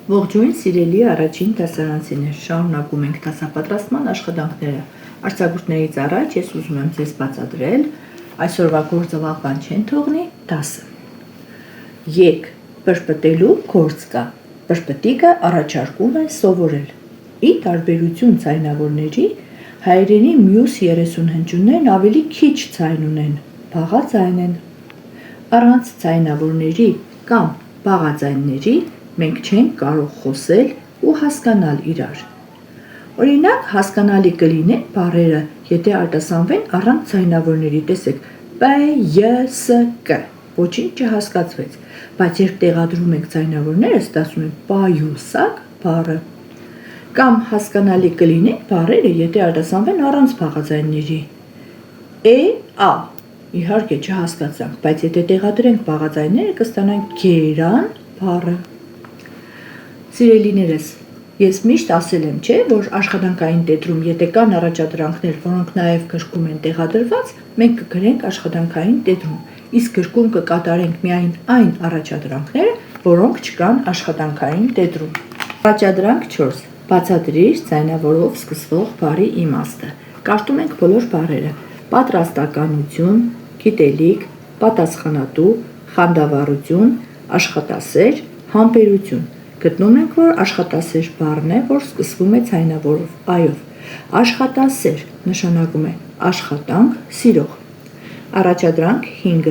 Ողջույն սիրելի առաջին դասարանցիներ, շարունակում ենք դասապատրաստման աշխատանքները։ Արձակուրդներից առաջ ես ուզում եմ ձեզ բացատրել այսօրվա գործը վաղվան չեն թողնի 10-ը։ Եկ պրպտելու գործ կա։ Պրպտիկը առաջարկում է սովորել։ Ի տարբերություն ձայնավորների, հայերենի մյուս 30 հնչյուններն ավելի քիչ ձայն ունեն, բաղաձայն են։ Առանց ձայնավորների կամ բաղաձայնների մենք չենք կարող խոսել ու հասկանալ իրար։ Օրինակ, հասկանալի կլինեն բառերը, եթե արտասանվեն առանց ձայնավորների, տեսեք, բ, յ, ս, կ, ոչինչ չհասկացվեց, բայց երբ տեղադրում ենք ձայնավորները, ստացվում է պայուսակ բառը։ Կամ հասկանալի կլինեն բառերը, եթե արտասանվեն առանց բաղաձայնների, ա, իհարկե չհասկացանք, բայց եթե տեղադրենք բաղաձայնները, կստանանք գերան բառը։ Սիրելիներս, ես միշտ ասել եմ, չէ, որ աշխատանքային տետրում, եթե կան առաջադրանքներ, որոնք նաև գրքում են տեղադրված, մենք կգրենք աշխատանքային տետրում, իսկ գրքում կկատարենք միայն այն առաջադրանքները, որոնք չկան աշխատանքային տետրում։ Առաջադրանք 4. Բացատրիր ձայնավորով սկսվող բառի իմաստը։ Կարդում ենք բոլոր բառերը. պատրաստականություն, գիտելիք, պատասխանատու, խանդավառություն, աշխատասեր, համբերություն։ Գտնում ենք, որ աշխատասեր բառն է, որ սկսվում է ձայնավորով այով։ Աշխատասեր նշանակում է աշխատանք սիրող։ Առաջադրանք 5.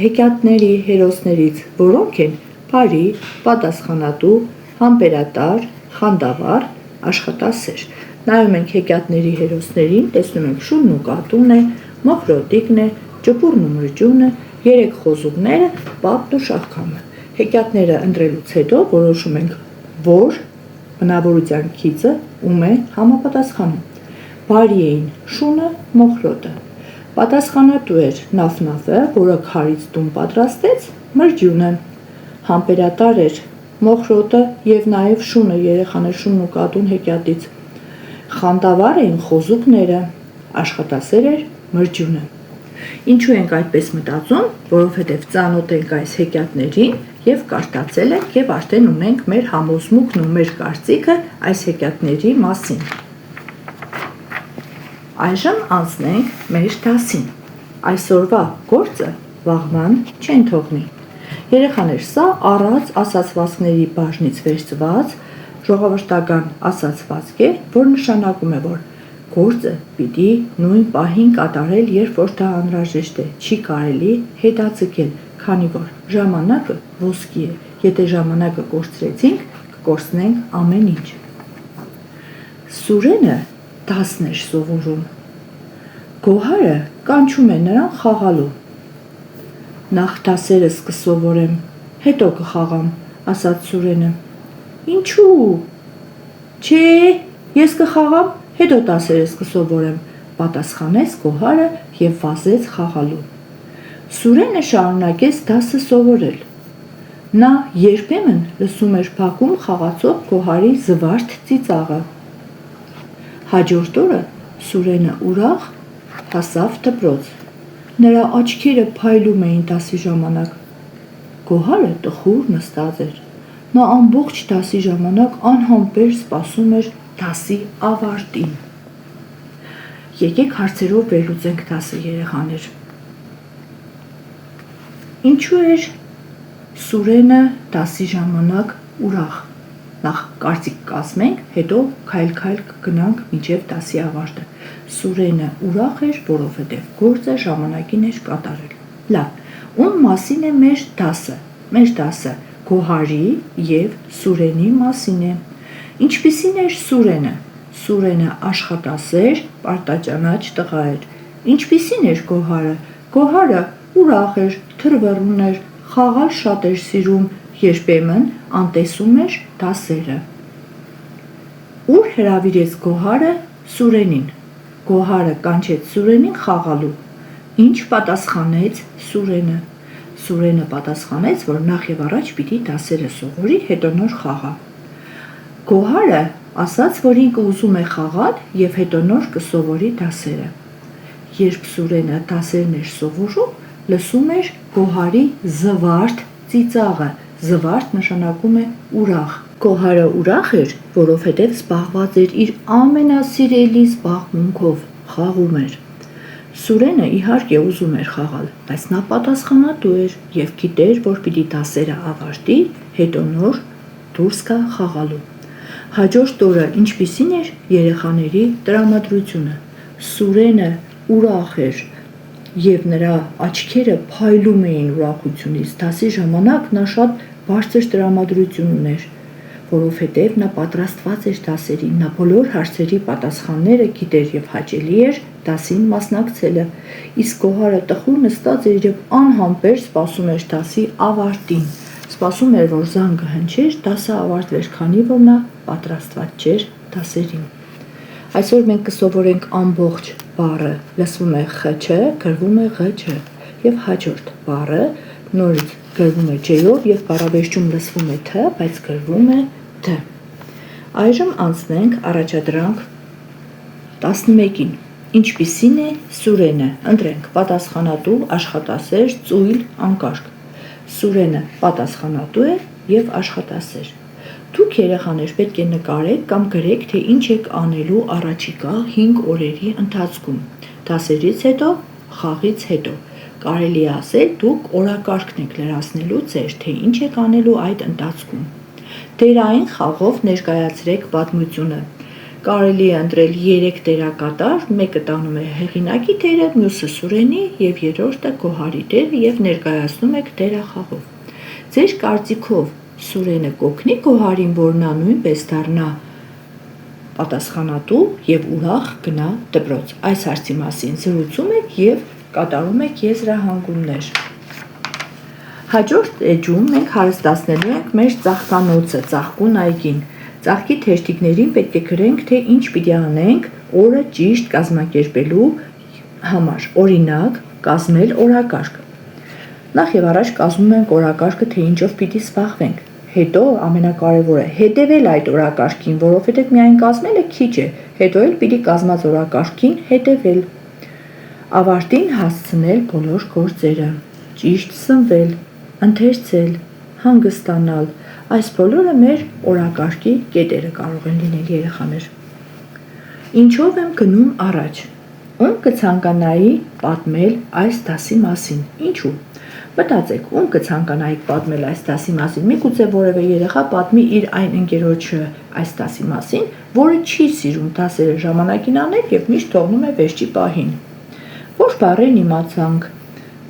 Հեքիաթների հերոսներից որոնք են բարի, պատասխանատու, համբերատար, խանդավառ, աշխատասեր։ Նայում ենք հեքիաթների հերոսներին, տեսնում ենք շունն ու կատուն է, մոխրոտիկն է, ճպուրն ու մրջյունը, 3 խոզուկները, պատն ու շաղքամը։ Հեքիաթները ընտրելուց հետո որոշում ենք, որ բնավորության քիծը ում է համապատասխանում։ Բարի էին շունը, մոխրոտը։ Պատասխանատու էր նաֆնաֆը, որը քարից տուն պատրաստեց, մրջյունը։ Համբերատար էր մոխրոտը և նաև շունը, երեխաներ շունն ու կատուն հեքիաթից։ Խանդավառ էին խոզուկները, աշխատասեր էր մրջյունը։ Ինչու ենք այդպես մտածում, որովհետև ծանոթ ենք այս հեքիաթներին և կարդացել ենք և արդեն ունենք մեր համոզմունքն ու մեր կարծիքը այս հեքիաթների մասին։ Այժմ անցնենք մեր դասին։ Այսօրվա գործը վաղվան չեն թողնի։ Երեխաներ, սա առած ասացվածքների բաժնից վերցված ժողովրդական ասացվածք է, որ նշանակում է, որ գործը պիտի նույն պահին կատարել, երբ որ դա անհրաժեշտ է, չի կարելի հետաձգել, քանի որ ժամանակը ոսկի է, եթե ժամանակը կորցրեցինք, կկորցնենք ամեն ինչ։ Սուրենը 10-ն էր սովորում։ Գոհարը կանչում է նրան խաղալու։ Նախ դասերս կսովորեմ, հետո կխաղամ, ասաց Սուրենը։ Ինչու՞։ Չէ, ես կխաղամ, հետո դասերս կսովորեմ, պատասխանեց Գոհարը և վազեց խաղալու։ Սուրենը շարունակեց դասը սովորել։ Նա երբեմն լսում էր բակում խաղացող Գոհարի զվարթ ծիծաղը։ Հաջորդ օրը Սուրենը ուրախ հասավ դպրոց։ Նրա աչքերը փայլում էին դասի ժամանակ։ Գոհարը տխուր նստած էր։ Նա ամբողջ դասի ժամանակ անհամբեր սպասում էր դասի ավարտին։ Եկեք հարցերով վերլուծենք դասը, երեխաներ։ Ինչու էր Սուրենը դասի ժամանակ ուրախ։ Նախ կարծիք կազմենք, հետո քայլ-քայլ կգնանք մինչև դասի ավարտը։ Սուրենը ուրախ էր, որովհետև գործը ժամանակին էր կատարել։ Լավ, ում մասին է մեր դասը։ Մեր դասը Գոհարի և Սուրենի մասին է։ Ինչպիսին էր Սուրենը։ Սուրենը աշխատասեր, պարտաճանաչ տղա էր։ Ինչպիսին էր Գոհարը։ Գոհարը ուրախ էր, թրվռուն էր, խաղալ շատ էր սիրում, երբեմն անտեսում էր դասերը։ Ուր հրավիրեց Գոհարը Սուրենին։ Գոհարը կանչեց Սուրենին խաղալու։ Ինչ պատասխանեց Սուրենը։ Սուրենը պատասխանեց, որ նախ և առաջ պիտի դասերը սովորի, հետո նոր խաղա։ Գոհարը ասաց, որ ինքը ուզում է խաղալ և հետո նոր կսովորի դասերը։ Երբ Սուրենը դասերն էր սովորում, լսում էր Գոհարի զվարթ ծիծաղը։ Զվարթ նշանակում է ուրախ։ Կոհարը ուրախ էր, որովհետև զբաղված էր իր ամենասիրելի զբաղմունքով, խաղում էր։ Սուրենը իհարկե ուզում էր խաղալ, բայց նա պատասխանատու էր և գիտեր, որ պիտի դասերը ավարտի, հետո նոր դուրս գա խաղալու։ Հաջորդ օրը ինչպիսին էր երեխաների տրամադրությունը։ Սուրենը ուրախ էր և նրա աչքերը փայլում էին ուրախությունից։ Դասի ժամանակ նա շատ բարձր տրամադրություն ուներ, որովհետև նա պատրաստված էր դասերին, նա բոլոր հարցերի պատասխանները գիտեր և հաճելի էր դասին մասնակցելը, իսկ Կոհարը տխուր նստած էր և անհամբեր սպասում էր դասի ավարտին, սպասում էր, որ զանգը հնչեր, դասը ավարտվեր, քանի որ նա պատրաստված չէր դասերին։ Այսօր մենք կսովորենք ամբողջ բառը լսվում է ԽՉ, գրվում է ՂՉ և հաջորդ բառը նորից գրվում է ջ-ով և բառաբերջում լսվում է თ, բայց գրվում է դ։ Այժմ անցնենք առաջադրանք 11-ին։ Ինչպիսին է Սուրենը։ Ընտրենք պատասխանատու, աշխատասեր, ծույլ, անկարգ։ Սուրենը պատասխանատու է և աշխատասեր։ Դուք երեխաներ պետք է նկարեք կամ գրեք, թե ինչ եք անելու առաջիկա 5 օրերի ընթացքում։ Դասերից հետո, խաղից հետո։ Կարելի է ասել, դուք օրակարգն եք լրացնելու ձեր, թե ինչ եք անելու այդ ընթացքում։ Դերային խաղով ներկայացրեք պատմությունը։ Կարելի է ընտրել 3 դերակատար, մեկը տանում է հեղինակի դերը, մյուսը Սուրենի և երրորդը Կոհարի դերը և ներկայացնում եք դերախաղով։ Ձեր կարծիքով Սուրենը կօգնի Կոհարին, որ նա նույնպես դառնա պատասխանատու և ուրախ գնա դպրոց։ Այս հարցի մասին զրուցում եք և կատարում եք եզրահանգումներ։ Հաջորդ էջում մենք հարստացնելու ենք մեր ծաղկանոցը, ծաղկուն այգին։ Ծաղկի թերթիկներին պետք է գրենք, թե ինչ պիտի անենք օրը ճիշտ կազմակերպելու համար։ Օրինակ, կազմել օրակարգ։ Նախ և առաջ կազմում ենք օրակարգը, թե ինչով պիտի զբաղվենք։ Հետո ամենակարևորը հետևել այդ օրակարգին, որովհետև միայն կազմելը քիչ է, հետո էլ պիտի կազմած օրակարգին հետևել։ Ավարտին հասցնել բոլոր գործերը, ճիշտ սնվել, ընթերցել, հանգստանալ, այս բոլորը մեր օրակարգի կետերը կարող են լինել երեխաներ։ Ինչով եմ գնում առաջ։ Ում կցանկանայի պատմել այս դասի մասին։ Ինչու։ Մտածեք, ում կցանկանայիք պատմել այս դասի մասին։ Միգուցե որևէ երեխա պատմի իր այն ընկերոջը այս դասի մասին, որը չի սիրում դասերը ժամանակին անել և միշտ թողնում է վերջի պահին։ Որ բառերն իմացանք,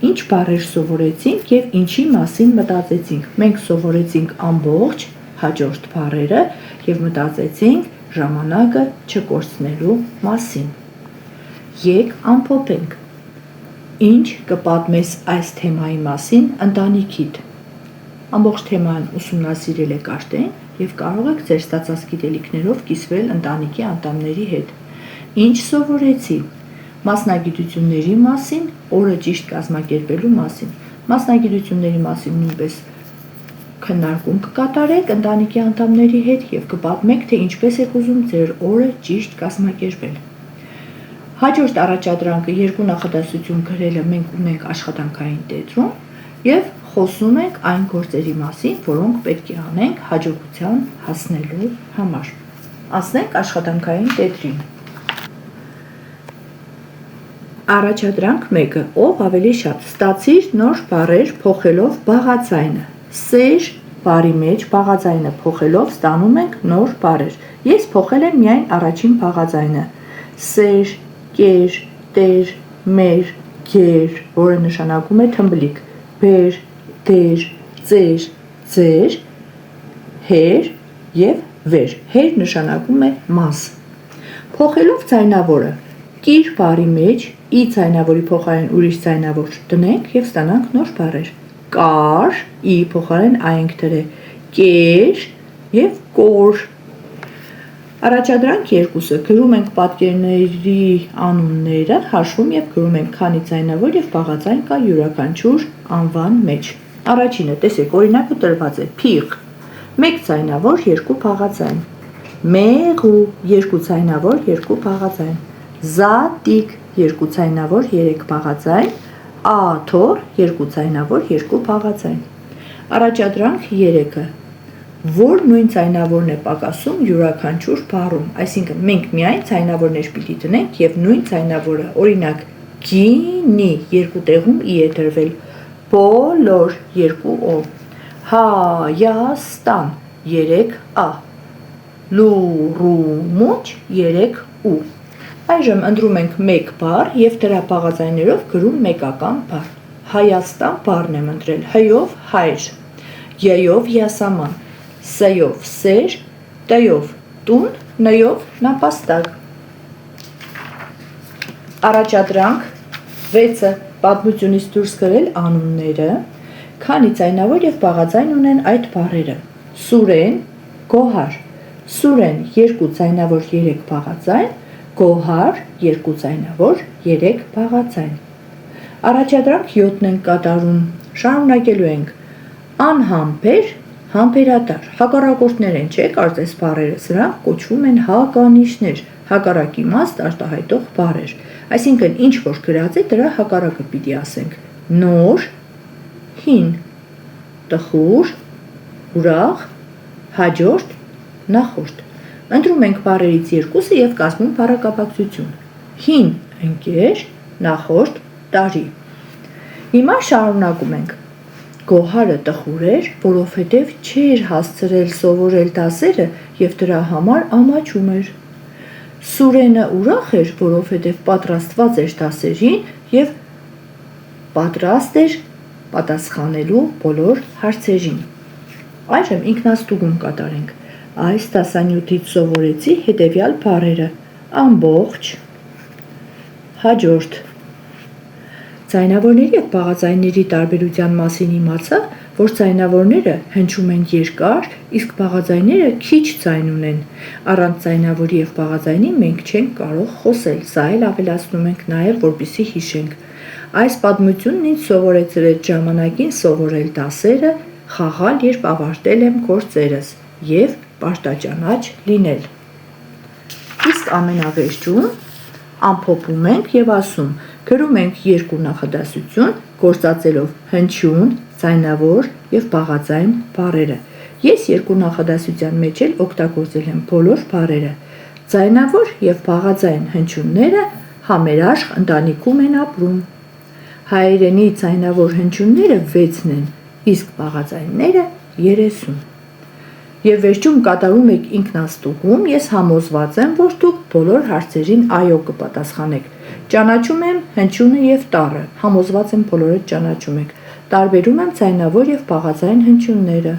ինչ բառեր սովորեցինք և ինչի մասին մտածեցինք։ Մենք սովորեցինք ամբողջ հաջորդ բառերը և մտածեցինք ժամանակը չկորցնելու մասին։ Եկ ամփոփենք։ Ինչ կպատմես այս թեմայի մասին ընտանիքիդ։ Ամբողջ թեման ուսումնասիրել եք արդեն և կարող եք ձեր ստացած գիտելիքներով կիսվել ընտանիքի անդամների հետ։ Ինչ սովորեցի։ Մասնագիտությունների մասին, օրը ճիշտ կազմակերպելու մասին։ Մասնագիտությունների մասին նույնպես քննարկում կկատարեք ընտանիքի անդամների հետ և կպատմեք, թե ինչպես եք ուզում ձեր օրը ճիշտ կազմակերպել։ Հաջորդ առաջադրանքը 2 նախադասություն գրելը մենք ունենք աշխատանքային տետրում և խոսում ենք այն գործերի մասին, որոնք պետք է անենք հաջողության հասնելու համար։ Անցնենք աշխատանքային տետրին։ Առաջադրանք 1. Ով ավելի շատ։ Ստացիր նոր բառեր փոխելով բաղաձայնը։ Սեր բառի մեջ բաղաձայնը փոխելով ստանում ենք նոր բառեր։ Ես փոխել եմ միայն առաջին բաղաձայնը։ Սեր, կեր, տեր, մեր, գեր, որը նշանակում է թմբլիկ, բեր, դեր, ծեր, ձեր, հեր և վեր։ Հեր նշանակում է մաս։ Փոխելով ձայնավորը, կիր բառի մեջ ի ձայնավորի փոխարեն ուրիշ ձայնավոր դնենք և ստանանք նոր բառեր։ Կար, ի փոխարեն ա ենք դրել, կեր և կոր։ Առաջադրանք 2-ը գրում ենք պատկերների անունները, հաշվում և գրում ենք քանի ձայնավոր և բաղաձայն կա յուրաքանչյուր անվան մեջ։ Առաջինը, տեսեք, օրինակը տրված է, փիղ, 1 ձայնավոր, 2 բաղաձայն, մեղու, 2 ձայնավոր, 2 բաղաձայն, զատիկ, 2 ձայնավոր, 3 բաղաձայն, աթոռ, 2 ձայնավոր, 2 բաղաձայն։ Առաջադրանք 3-ը, որ նույն ձայնավորն է պակասում յուրաքանչյուր բառում, այսինքն մենք միայն ձայնավորներ պիտի դնենք եւ նույն ձայնավորը, օրինակ գինի երկու տեղում ի է դրվել, բոլոր երկու օ, Հայաստան 3 ա, լուրումուչ 3 ու։ Այժմ ընտրում ենք մեկ բառ եւ դրա բաղաձայներով գրում մեկական բառ։ Հայաստան բառն եմ ընտրել, հ-ով հայր, й-ով յասաման, ս-ով սեր, տ-ով տուն, ն-ով նապաստակ։ Առաջադրանք 6-ը պատմությունից դուրս գրել անունները, քանի ձայնավոր եւ բաղաձայն ունեն այդ բառերը։ Սուրեն, գոհար, Սուրեն 2 ձայնավոր 3 բաղաձայն, գոհար 2 ձայնավոր 3 բաղաձայն։ Առաջադրանք 7-ն ենք կատարում, շարունակելու ենք անհամբեր, համբերատար, հակառակորդներ են, չէ՞, կարծես բառերը, սրանք կոչվում են հականիշներ, հակառակ իմաստ արտահայտող բառեր, այսինքն ինչ որ գրած է, դրա հակառակը պիտի ասենք, նոր, հին, տխուր, ուրախ, հաջորդ, նախորդ։ Ընտրում ենք բառերից երկուսը եւ կազմում բառակապակցություն, հին ընկեր, նախորդ տարի։ Հիմա շարունակում ենք։ Գոհարը տխուր էր, որովհետև չէր հասցրել սովորել դասերը եւ դրա համար ամաչում էր։ Սուրենը ուրախ էր, որովհետև պատրաստված էր դասերին եւ պատրաստ էր պատասխանելու բոլոր հարցերին։ Այժմ ինքնաստուգում կատարենք։ Այս դասանյութից սովորեցի հետեւյալ բառերը. ամբողջ, հաջորդ։ Ձայնավորների եւ բաղաձայնների տարբերության մասին իմացա, որ ձայնավորները հնչում են երկար, իսկ բաղաձայները քիչ ձայն ունեն։ Առանց ձայնավորի եւ բաղաձայնի մենք չենք կարող խոսել, սա էլ ավելացնում ենք նաեւ, որպեսզի հիշենք։ Այս պատմությունն ինձ սովորեցրեց ժամանակին սովորել դասերը, խաղալ, երբ ավարտել եմ գործերս եւ պարտաճանաչ լինել։ Իսկ ամենավերջում ամփոփում ենք եւ ասում, գրում ենք երկու նախադասություն, գործածելով հնչյուն, ձայնավոր եւ բաղաձայն բառերը։ Ես երկու նախադասության մեջ էլ օգտագործել եմ բոլոր բառերը։ Ձայնավոր եւ բաղաձայն հնչյունները համերաշխ ընտանիքում են ապրում։ Հայերենի ձայնավոր հնչյունները 6-ն են, իսկ բաղաձայնները 30։ Եվ վերջում կատարում եք ինքնաստուգում, ես համոզված եմ, որ դուք բոլոր հարցերին այո կպատասխանեք։ Ճանաչում եմ հնչյունը եւ տառը, համոզված եմ բոլորդ ճանաչում եք։ Տարբերում եմ ձայնավոր եւ բաղաձայն հնչյունները։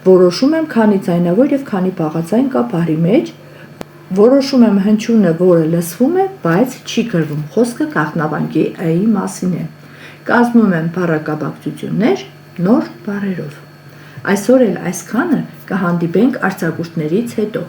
Որոշում եմ քանի ձայնավոր եւ քանի բաղաձայն կա բառի մեջ։ Որոշում եմ հնչյունը, որը լսվում է, բայց չի գրվում։ Խոսքը գաղտնավանկի ը-ի մասին է։ Կազմում եմ բառակապակցություններ նոր բառերով։ Այսօր էլ այսքանը, կհանդիպենք արձակուրդներից հետո։